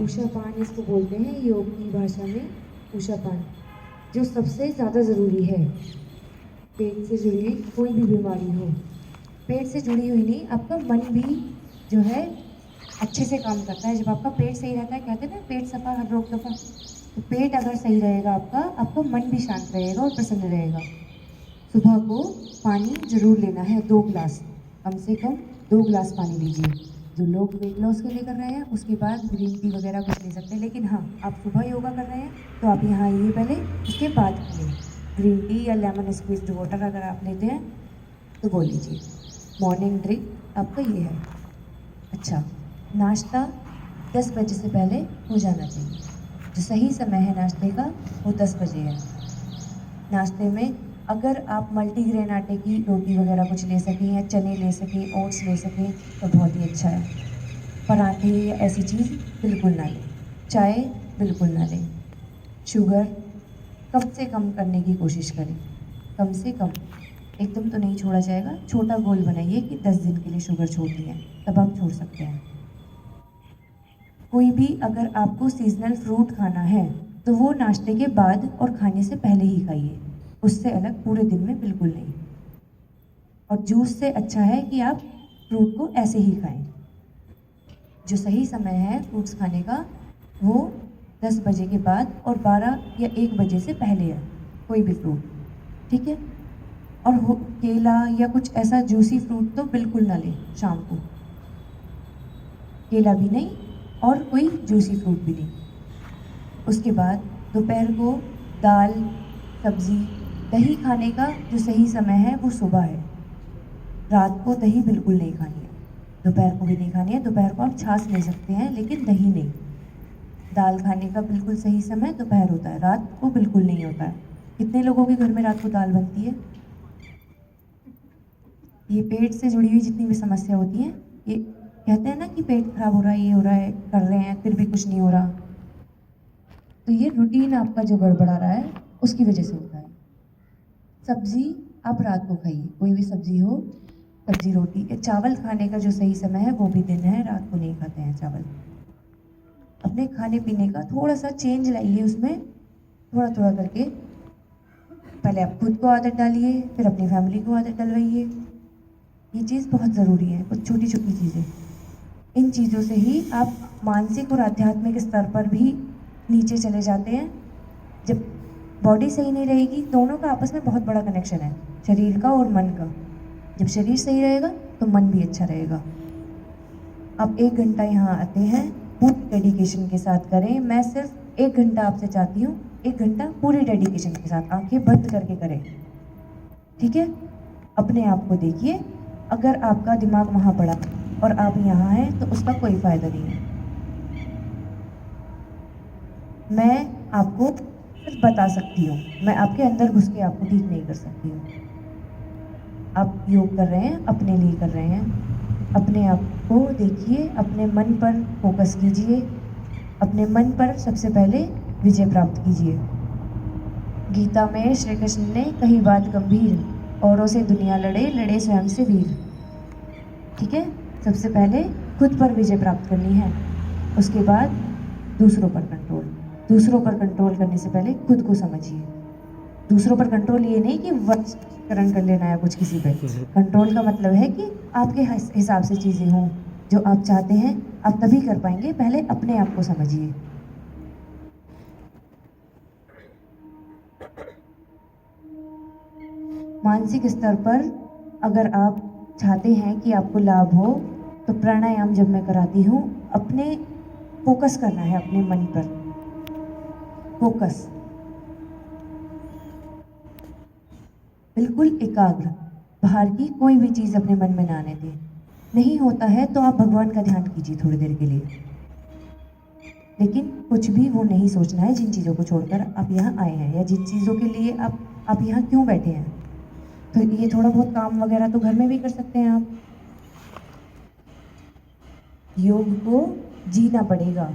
उषापान इसको बोलते हैं योग की भाषा में, उषापान, जो सबसे ज़्यादा ज़रूरी है। पेट से जुड़ी हुई कोई भी बीमारी हो, पेट से जुड़ी हुई नहीं, आपका मन भी जो है अच्छे से काम करता है। जब आपका पेट सही रहता है, कहते हैं ना पेट सफा हर रोग दफा, तो पेट अगर सही रहेगा आपका, आपका मन भी शांत रहेगा और प्रसन्न रहेगा। सुबह को पानी जरूर लेना है, 2 गिलास, कम से कम 2 गिलास पानी लीजिए। जो लोग वेट लॉस के लिए कर रहे हैं उसके बाद ग्रीन टी वगैरह कुछ ले सकते हैं, लेकिन हाँ, आप सुबह योगा कर रहे हैं तो आप यहाँ आइए पहले, उसके बाद पिए ग्रीन टी या लेमन स्क्वीज्ड वाटर। अगर आप लेते हैं तो वो लीजिए। मॉर्निंग ड्रिंक आपका ये है। अच्छा, नाश्ता 10 बजे से पहले हो जाना चाहिए। जो सही समय है नाश्ते का वो 10 बजे है। नाश्ते में अगर आप मल्टीग्रेन आटे की रोटी वगैरह कुछ ले सकें या चने ले सकें, ओट्स ले सकें तो बहुत ही अच्छा है। पराठे या ऐसी चीज़ बिल्कुल ना लें। चाय बिल्कुल ना लें। शुगर कम से कम करने की कोशिश करें, कम से कम। एकदम तो नहीं छोड़ा जाएगा, छोटा गोल बनाइए कि 10 दिन के लिए शुगर छोड़नी है, तब आप छोड़ सकते हैं। कोई भी अगर आपको सीजनल फ्रूट खाना है तो वो नाश्ते के बाद और खाने से पहले ही खाइए, उससे अलग पूरे दिन में बिल्कुल नहीं। और जूस से अच्छा है कि आप फ्रूट को ऐसे ही खाएं। जो सही समय है फ्रूट्स खाने का वो 10 बजे के बाद और 12 या 1 बजे से पहले है, कोई भी फ्रूट, ठीक है। और केला या कुछ ऐसा जूसी फ्रूट तो बिल्कुल ना लें शाम को, केला भी नहीं और कोई जूसी फ्रूट भी नहीं। उसके बाद दोपहर को दाल, सब्जी, दही खाने का जो सही समय है वो सुबह है। रात को दही बिल्कुल नहीं खानी है, दोपहर को भी नहीं खानी है। दोपहर को आप छाछ ले सकते हैं लेकिन दही नहीं। दाल खाने का बिल्कुल सही समय दोपहर होता है, रात को बिल्कुल नहीं होता है। कितने लोगों के घर में रात को दाल बनती है? ये पेट से जुड़ी हुई जितनी भी समस्या होती है, ये कहते हैं ना कि पेट खराब हो रहा है, ये हो रहा है, कर रहे हैं फिर भी कुछ नहीं हो रहा, तो ये रूटीन आपका जो गड़बड़ा रहा है उसकी वजह से होता है। सब्जी आप रात को खाइए, कोई भी सब्जी हो, सब्जी रोटी। चावल खाने का जो सही समय है वो भी दिन है, रात को नहीं खाते हैं चावल। अपने खाने पीने का थोड़ा सा चेंज लाइए, उसमें थोड़ा थोड़ा करके। पहले आप खुद को आदत डालिए, फिर अपनी फैमिली को आदत डलवाइए। ये चीज़ बहुत ज़रूरी है, कुछ छोटी छोटी चीज़ें। इन चीज़ों से ही आप मानसिक और आध्यात्मिक स्तर पर भी नीचे चले जाते हैं। जब बॉडी सही नहीं रहेगी, दोनों का आपस में बहुत बड़ा कनेक्शन है, शरीर का और मन का। जब शरीर सही रहेगा तो मन भी अच्छा रहेगा। आप 1 घंटा यहाँ आते हैं, पूरी डेडिकेशन के साथ करें। मैं सिर्फ 1 घंटा आपसे चाहती हूँ, 1 घंटा पूरी डेडिकेशन के साथ आंखें बंद करके करें, ठीक है। अपने आप को देखिए, अगर आपका दिमाग वहाँ पड़ा और आप यहाँ हैं तो उसका कोई फायदा नहीं है। मैं आपको सिर्फ बता सकती हूँ, मैं आपके अंदर घुस के आपको ठीक नहीं कर सकती हूँ। आप योग कर रहे हैं, अपने लिए कर रहे हैं। अपने आप को देखिए, अपने मन पर फोकस कीजिए, अपने मन पर सबसे पहले विजय प्राप्त कीजिए। गीता में श्री कृष्ण ने कही बात गंभीर, औरों से दुनिया लड़े, लड़े स्वयं से वीर, ठीक है। सबसे पहले खुद पर विजय प्राप्त करनी है, उसके बाद दूसरों पर कंट्रोल। दूसरों पर कंट्रोल करने से पहले खुद को समझिए। दूसरों पर कंट्रोल ये नहीं कि वशीकरण कर लेना है कुछ किसी पे। कंट्रोल का मतलब है कि आपके हिसाब से चीज़ें हों, जो आप चाहते हैं आप तभी कर पाएंगे। पहले अपने आप को समझिए। मानसिक स्तर पर अगर आप चाहते हैं कि आपको लाभ हो तो प्राणायाम जब मैं कराती हूँ, अपने फोकस करना है, अपने मन पर फोकस, बिल्कुल एकाग्र। बाहर की कोई भी चीज़ अपने मन में ना आने दें। नहीं होता है तो आप भगवान का ध्यान कीजिए थोड़ी देर के लिए, लेकिन कुछ भी वो नहीं सोचना है जिन चीज़ों को छोड़कर आप यहाँ आए हैं, या जिन चीज़ों के लिए आप यहाँ क्यों बैठे हैं। तो ये थोड़ा बहुत काम वगैरह तो घर में भी कर सकते हैं आप। योग को जीना पड़ेगा,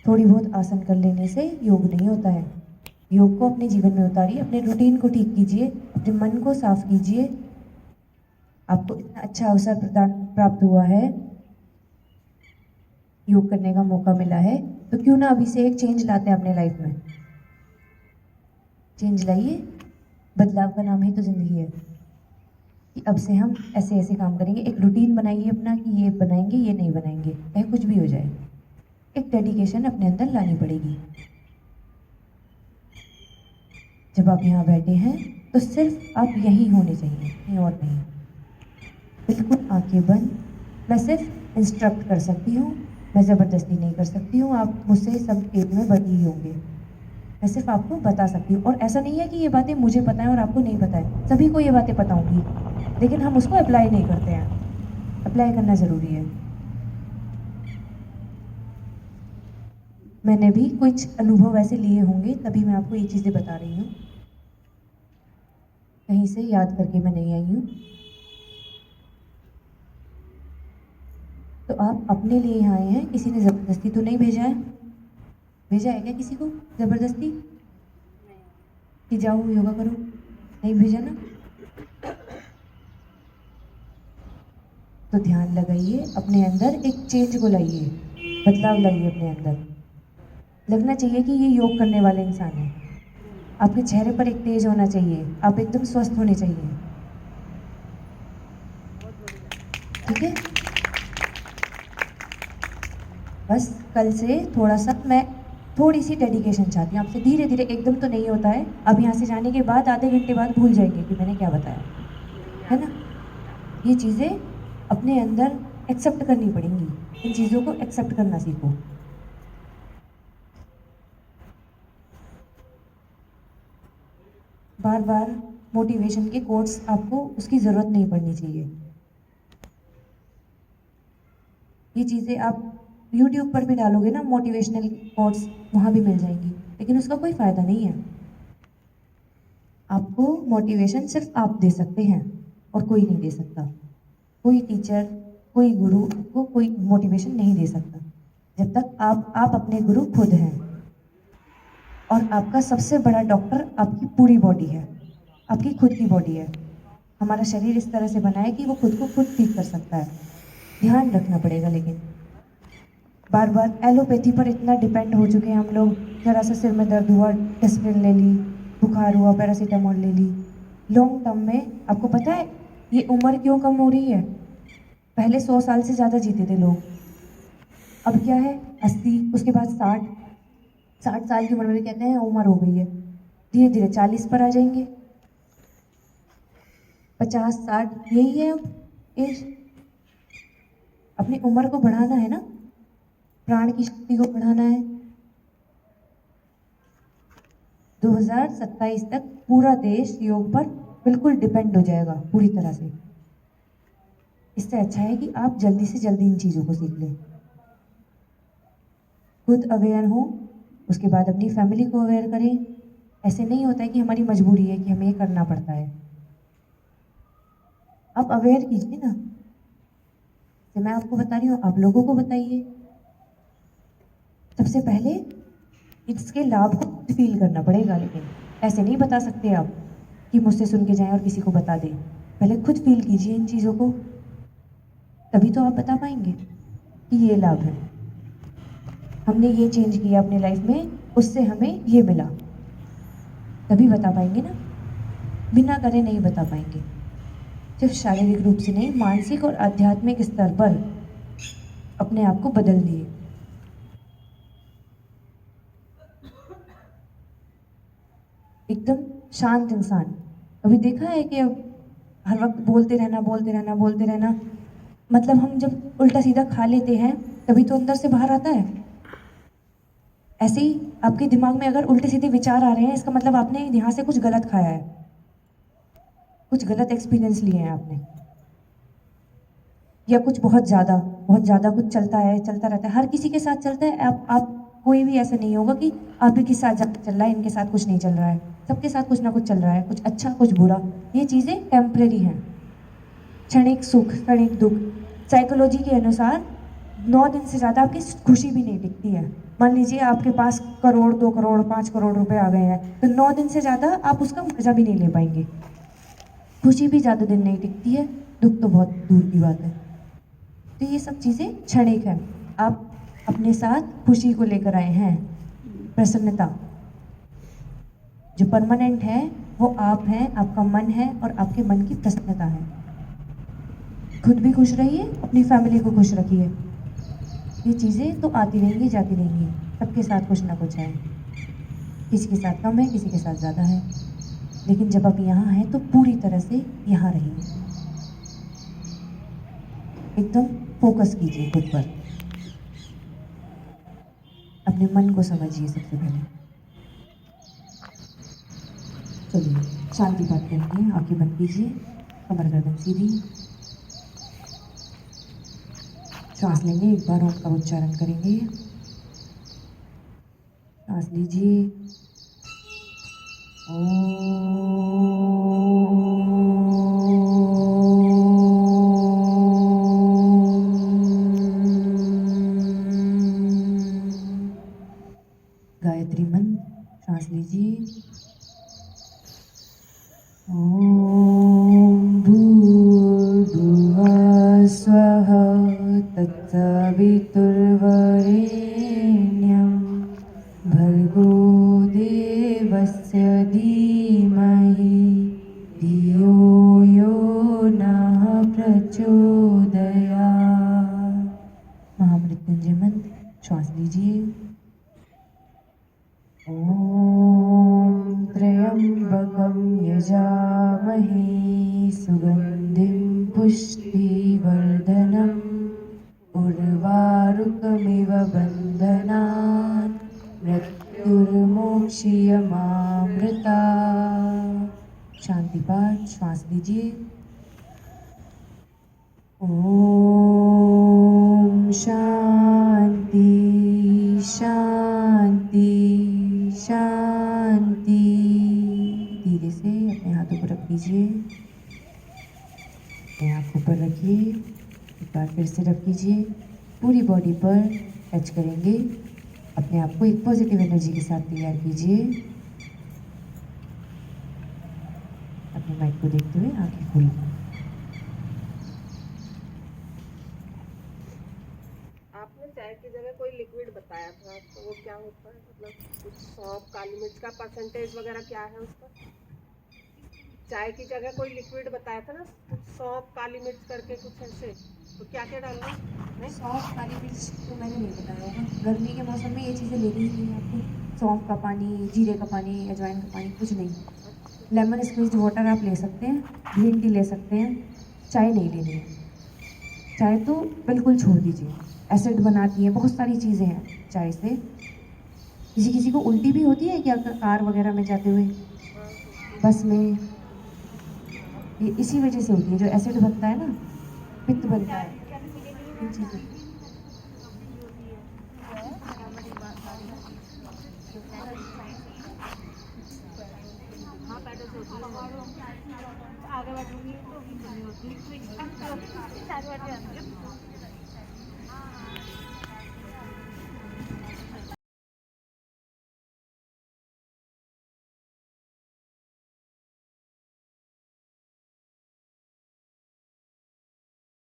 थोड़ी बहुत आसन कर लेने से योग नहीं होता है। योग को अपने जीवन में उतारिए, अपने रूटीन को ठीक कीजिए, अपने मन को साफ कीजिए। आपको इतना अच्छा अवसर प्रदान प्राप्त हुआ है, योग करने का मौका मिला है, तो क्यों ना अभी से एक चेंज लाते हैं अपने लाइफ में। चेंज लाइए, बदलाव का नाम ही तो ज़िंदगी है। कि अब से हम ऐसे ऐसे काम करेंगे, एक रूटीन बनाइए अपना कि ये बनाएंगे ये नहीं बनाएंगे, चाहे कुछ भी हो जाए। एक डेडिकेशन अपने अंदर लानी पड़ेगी। जब आप यहाँ बैठे हैं तो सिर्फ आप यहीं होने चाहिए, कहीं और नहीं। बिल्कुल आंखें बंद। मैं सिर्फ इंस्ट्रक्ट कर सकती हूँ, मैं ज़बरदस्ती नहीं कर सकती हूँ। आप मुझसे सब खेत में बटी ही होंगे। मैं सिर्फ आपको बता सकती हूँ, और ऐसा नहीं है कि ये बातें मुझे पता है और आपको नहीं पता है। सभी को ये बातें पता होंगी, लेकिन हम उसको अप्लाई नहीं करते हैं। अप्लाई करना ज़रूरी है। मैंने भी कुछ अनुभव ऐसे लिए होंगे, तभी मैं आपको ये चीज़ें बता रही हूँ। कहीं से याद करके मैं नहीं आई हूँ। तो आप अपने लिए यहाँ आए हैं, किसी ने ज़बरदस्ती तो नहीं भेजा है? भेजा है क्या किसी को ज़बरदस्ती कि जाओ योगा करो? नहीं भेजा ना? तो ध्यान लगाइए, अपने अंदर एक चेंज को लाइए, बदलाव लाइए अपने अंदर। लगना चाहिए कि ये योग करने वाले इंसान हैं। आपके चेहरे पर एक तेज होना चाहिए, आप एकदम स्वस्थ होने चाहिए। ठीक है? बस कल से थोड़ा सा मैं थोड़ी सी डेडिकेशन चाहती हूँ आपसे, धीरे धीरे, एकदम तो नहीं होता है। अब यहाँ से जाने के बाद आधे घंटे बाद भूल जाएंगे कि मैंने क्या बताया, है ना? ये चीज़ें अपने अंदर एक्सेप्ट करनी पड़ेंगी। इन चीज़ों को एक्सेप्ट करना सीखो। बार बार मोटिवेशन के कोट्स आपको उसकी ज़रूरत नहीं पड़नी चाहिए। ये चीज़ें आप यूट्यूब पर भी डालोगे ना, मोटिवेशनल कोट्स वहाँ भी मिल जाएंगी, लेकिन उसका कोई फ़ायदा नहीं है। आपको मोटिवेशन सिर्फ आप दे सकते हैं और कोई नहीं दे सकता। कोई टीचर, कोई गुरु आपको कोई मोटिवेशन नहीं दे सकता जब तक आप अपने गुरु खुद हैं। और आपका सबसे बड़ा डॉक्टर आपकी पूरी बॉडी है, आपकी खुद की बॉडी है। हमारा शरीर इस तरह से बना है कि वो खुद को खुद ठीक कर सकता है। ध्यान रखना पड़ेगा, लेकिन बार बार एलोपैथी पर इतना डिपेंड हो चुके हैं हम लोग। जरा सा सिर में दर्द हुआ, एस्पिरिन ले ली, बुखार हुआ, पैरासीटामोल ले ली। लॉन्ग टर्म में आपको पता है ये उम्र क्यों कम हो रही है? पहले 100 साल से ज़्यादा जीते थे लोग, अब क्या है 80, उसके बाद 60। 60 साल की उम्र में भी कहते हैं उम्र हो गई है, धीरे धीरे 40 पर आ जाएंगे। 50, 60 यही है अब एज। अपनी उम्र को बढ़ाना है ना, प्राण की शक्ति को बढ़ाना है। 2027 तक पूरा देश योग पर बिल्कुल डिपेंड हो जाएगा पूरी तरह से। इससे अच्छा है कि आप जल्दी से जल्दी इन चीज़ों को सीख लें। खुद अवेयर हो, उसके बाद अपनी फैमिली को अवेयर करें। ऐसे नहीं होता है कि हमारी मजबूरी है कि हमें ये करना पड़ता है। आप अवेयर कीजिए ना, तो मैं आपको बता रही हूँ, आप लोगों को बताइए। सबसे पहले इसके लाभ को फील करना पड़ेगा, लेकिन ऐसे नहीं बता सकते आप कि मुझसे सुन के जाएं और किसी को बता दें। पहले खुद फील कीजिए इन चीज़ों को, तभी तो आप बता पाएंगे कि ये लाभ है, हमने ये चेंज किया अपने लाइफ में, उससे हमें ये मिला। तभी बता पाएंगे ना, बिना करे नहीं बता पाएंगे। सिर्फ शारीरिक रूप से नहीं, मानसिक और आध्यात्मिक स्तर पर अपने आप को बदल दिए। एकदम शांत इंसान। कभी देखा है कि अब हर वक्त बोलते रहना बोलते रहना बोलते रहना, मतलब हम जब उल्टा सीधा खा लेते हैं तभी तो अंदर से बाहर आता है। ऐसे ही आपके दिमाग में अगर उल्टे सीधे विचार आ रहे हैं, इसका मतलब आपने यहाँ से कुछ गलत खाया है, कुछ गलत एक्सपीरियंस लिए हैं आपने, या कुछ बहुत ज़्यादा कुछ चलता है, चलता रहता है, हर किसी के साथ चलता है। आप कोई भी ऐसा नहीं होगा कि आप ही के साथ ज़्यादा चल रहा है, इनके साथ कुछ नहीं चल रहा है। सबके साथ कुछ ना कुछ चल रहा है, कुछ अच्छा कुछ बुरा। ये चीज़ें टेम्परेरी हैं, क्षणिक सुख क्षणिक दुख। साइकोलॉजी के अनुसार 9 दिन से ज़्यादा आपकी खुशी भी नहीं टिकती है। मान लीजिए आपके पास करोड़, 2 करोड़, 5 करोड़ रुपए आ गए हैं, तो 9 दिन से ज़्यादा आप उसका मजा भी नहीं ले पाएंगे। खुशी भी ज़्यादा दिन नहीं टिकती है, दुख तो बहुत दूर की बात है। तो ये सब चीज़ें क्षणिक हैं। आप अपने साथ खुशी को लेकर आए हैं, प्रसन्नता। जो परमानेंट है वो आप हैं, आपका मन है और आपके मन की प्रसन्नता है। खुद भी खुश रहिए, अपनी फैमिली को खुश रखिए। ये चीज़ें तो आती रहेंगी, जाती रहेंगी, सबके साथ कुछ ना कुछ है। किसी के साथ कम है, किसी के साथ ज़्यादा है, लेकिन जब आप यहाँ हैं तो पूरी तरह से यहाँ रहिए। एकदम फोकस कीजिए खुद पर, अपने मन को समझिए सबसे पहले। चलिए शांति पाठ करेंगे, आंखें बंद कीजिए, कमर गर्दन सीधी। सांस लेंगे, एक बार ओम का उच्चारण करेंगे। सांस लीजिए, गायत्री मंत्र। सांस लीजिए, ॐ भूर्भुवः स्वः तत्सवितुर्वरेण्यं भर्गो देवस्य धीमहि धियो यो नः प्रचोदयात्। महामृत्युंजय मंत्र। श्वास लीजिए, ॐ त्र्यम्बकं यजामहे सुगन्धिं पुष्टिवर्धनम् उर्वारुकमिव बन्धनान् मृत्युर्मोक्षयमामृतात्। शांति पाठ। श्वास लीजिए, ॐ शांति शांति शांति। धीरे से अपने हाथों को रख लीजिए, अपने आँखों पर रखिए, एक बार फिर से रख लीजिए, पूरी बॉडी पर टच करेंगे। अपने आप को एक पॉजिटिव एनर्जी के साथ तैयार कीजिए। अपने माइक को देखते हुए आंखें खोलें। आपने चाय की जगह कोई लिक्विड बताया था, तो वो क्या होता है? मतलब कुछ सौंफ, काली मिर्च का परसेंटेज वगैरह क्या है उसका? चाय की जगह कोई लिक्विड बताया था ना, सौंफ, काली मिर्च करके कुछ ऐसे, तो क्या क्या डालना है? सौंफ, काली मिर्च तो मैंने नहीं बताया होगा। गर्मी के मौसम में ये चीज़ें लेनी ही नहीं है आपको। सौंफ का पानी, जीरे का पानी, अजवाइन का पानी, कुछ नहीं। लेमन स्क्वीज्ड वाटर आप ले सकते हैं, ग्रीन टी ले सकते हैं, चाय नहीं लेनी है। चाय तो बिल्कुल छोड़ दीजिए, एसिड बनाती है, बहुत सारी चीज़ें हैं चाय से। किसी किसी को उल्टी भी होती है क्या, कार वगैरह में जाते हुए, बस में, ये इसी वजह से होती है। जो एसिड बनता है ना, पित्त बनता है, इन चीज़ों। आगे बढ़ूंगी तो भी होती है।